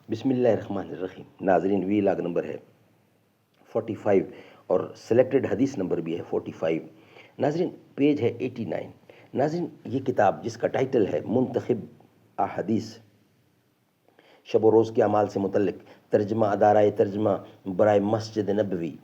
بسم اللہ الرحمن الرحیم۔ ناظرین، وی لاگ نمبر ہے 45 اور سلیکٹڈ حدیث نمبر بھی ہے 45۔ ناظرین، پیج ہے 89۔ ناظرین، یہ کتاب جس کا ٹائٹل ہے منتخب احادیث شب و روز کے اعمال سے متعلق، ترجمہ ادارہ ترجمہ برائے مسجد نبوی،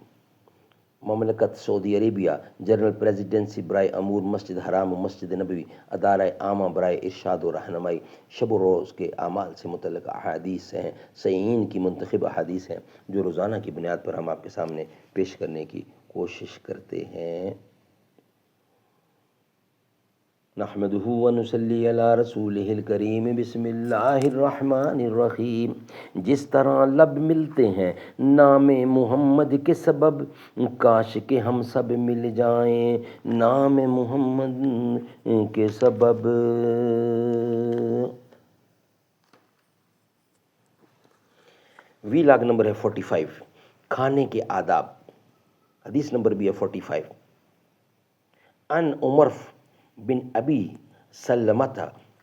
مملکت سعودی عربیہ، جنرل پریزیڈنسی برائے امور مسجد حرام و مسجد نبوی، ادارہ عامہ برائے ارشاد و رہنمائی، شب و روز کے اعمال سے متعلق احادیث ہیں، صحیحین کی منتخب احادیث ہیں، جو روزانہ کی بنیاد پر ہم آپ کے سامنے پیش کرنے کی کوشش کرتے ہیں۔ نحمدہ ونصلی علی رسولہ الکریم، بسم اللہ الرحمن الرحیم۔ جس طرح لب ملتے ہیں نام محمد کے سبب، کاش کہ ہم سب مل جائیں نام محمد کے سبب۔ وی لاگ نمبر ہے 45، کھانے کے آداب، حدیث نمبر بھی ہے 45۔ ان عمر بن ابی سلمۃ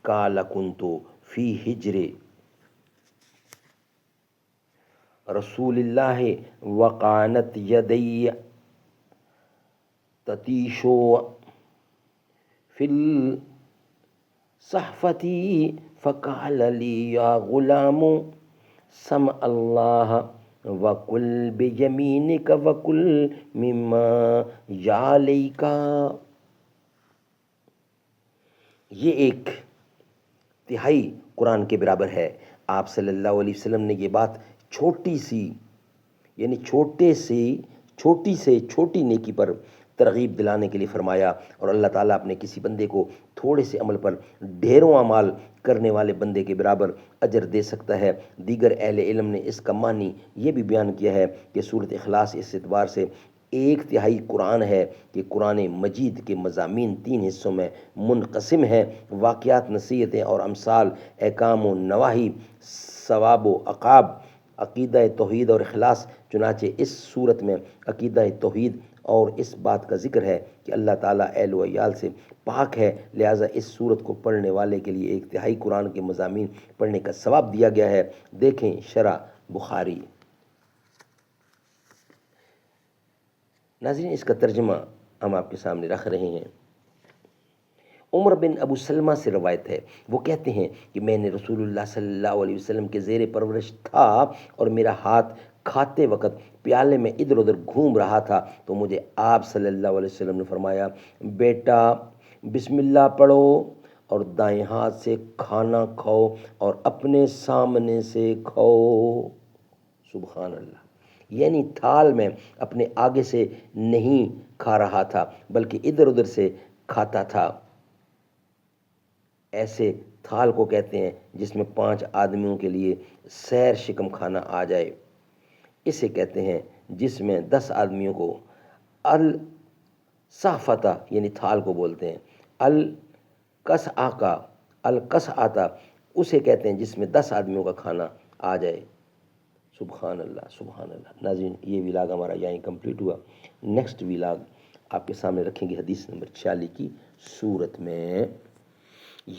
قال کنت فی حجر رسول اللہ وقانت یدی تتیش فی الصحفۃ فقال لی یا غلام سمع اللہ وکل بیمینک وکل مما یالیک۔ یہ ایک تہائی قرآن کے برابر ہے۔ آپ صلی اللہ علیہ وسلم نے یہ بات چھوٹی سی، یعنی چھوٹی سے چھوٹی نیکی پر ترغیب دلانے کے لیے فرمایا، اور اللہ تعالیٰ اپنے کسی بندے کو تھوڑے سے عمل پر ڈھیروں اعمال کرنے والے بندے کے برابر اجر دے سکتا ہے۔ دیگر اہل علم نے اس کا معنی یہ بھی بیان کیا ہے کہ سورۃ اخلاص اس اعتبار سے ایک تہائی قرآن ہے کہ قرآن مجید کے مضامین 3 حصوں میں منقسم ہیں: واقعات، نصیحتیں اور امثال، احکام و نواہی، ثواب و عقاب، عقیدہ توحید اور اخلاص۔ چنانچہ اس صورت میں عقیدہ توحید اور اس بات کا ذکر ہے کہ اللہ تعالیٰ اہل و عیال سے پاک ہے، لہٰذا اس صورت کو پڑھنے والے کے لیے ایک تہائی قرآن کے مضامین پڑھنے کا ثواب دیا گیا ہے۔ دیکھیں شرح بخاری۔ ناظرین، اس کا ترجمہ ہم آپ کے سامنے رکھ رہے ہیں۔ عمر بن ابو سلمہ سے روایت ہے، وہ کہتے ہیں کہ میں نے رسول اللہ صلی اللہ علیہ وسلم کے زیر پرورش تھا اور میرا ہاتھ کھاتے وقت پیالے میں ادھر ادھر گھوم رہا تھا، تو مجھے آپ صلی اللہ علیہ وسلم نے فرمایا، بیٹا بسم اللہ پڑھو اور دائیں ہاتھ سے کھانا کھاؤ اور اپنے سامنے سے کھاؤ۔ سبحان اللہ! یعنی تھال میں اپنے آگے سے نہیں کھا رہا تھا بلکہ ادھر ادھر سے کھاتا تھا۔ ایسے تھال کو کہتے ہیں جس میں 5 آدمیوں کے لیے سیر شکم کھانا آ جائے۔ اسے کہتے ہیں جس میں 10 آدمیوں کو الصحفتہ یعنی تھال کو بولتے ہیں۔ القصعہ اسے کہتے ہیں جس میں 10 آدمیوں کا کھانا آ جائے۔ سبحان اللہ، سبحان اللہ۔ ناظرین، یہ ویلاگ ہمارا یہیں کمپلیٹ ہوا۔ نیکسٹ ویلاگ آپ کے سامنے رکھیں گے حدیث نمبر 46 کی صورت میں۔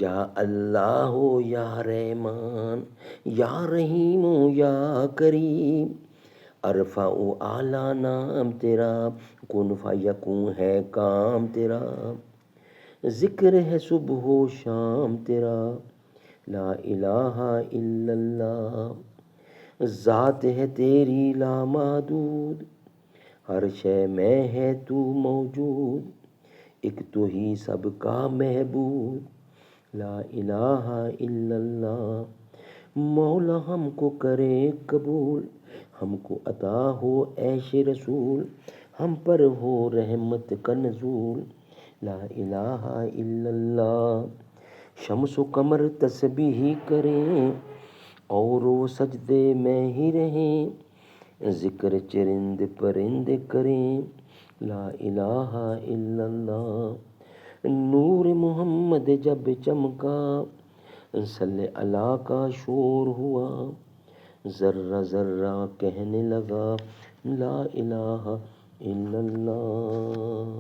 یا اللہ یا رحمان یا رحیم یا کریم، عرفہ اعلیٰ نام تیرا، کن فیکون ہے کام تیرا، ذکر ہے صبح و شام تیرا، لا الہ الا اللہ، ذات ہے تیری لامحدود، ہر شے میں ہے تو موجود، ایک تو ہی سب کا محبوب، لا الہ الا اللہ۔ مولا ہم کو کرے قبول، ہم کو عطا ہو عیش رسول، ہم پر ہو رحمت کا نزول، لا الہ الا اللہ۔ شمس و قمر تسبیح کریں اور وہ سجدے میں ہی رہیں، ذکر چرند پرند کریں، لا الہ الا اللہ۔ نور محمد جب چمکا، صلی اللہ کا شور ہوا، ذرہ ذرہ کہنے لگا لا الہ الا اللہ۔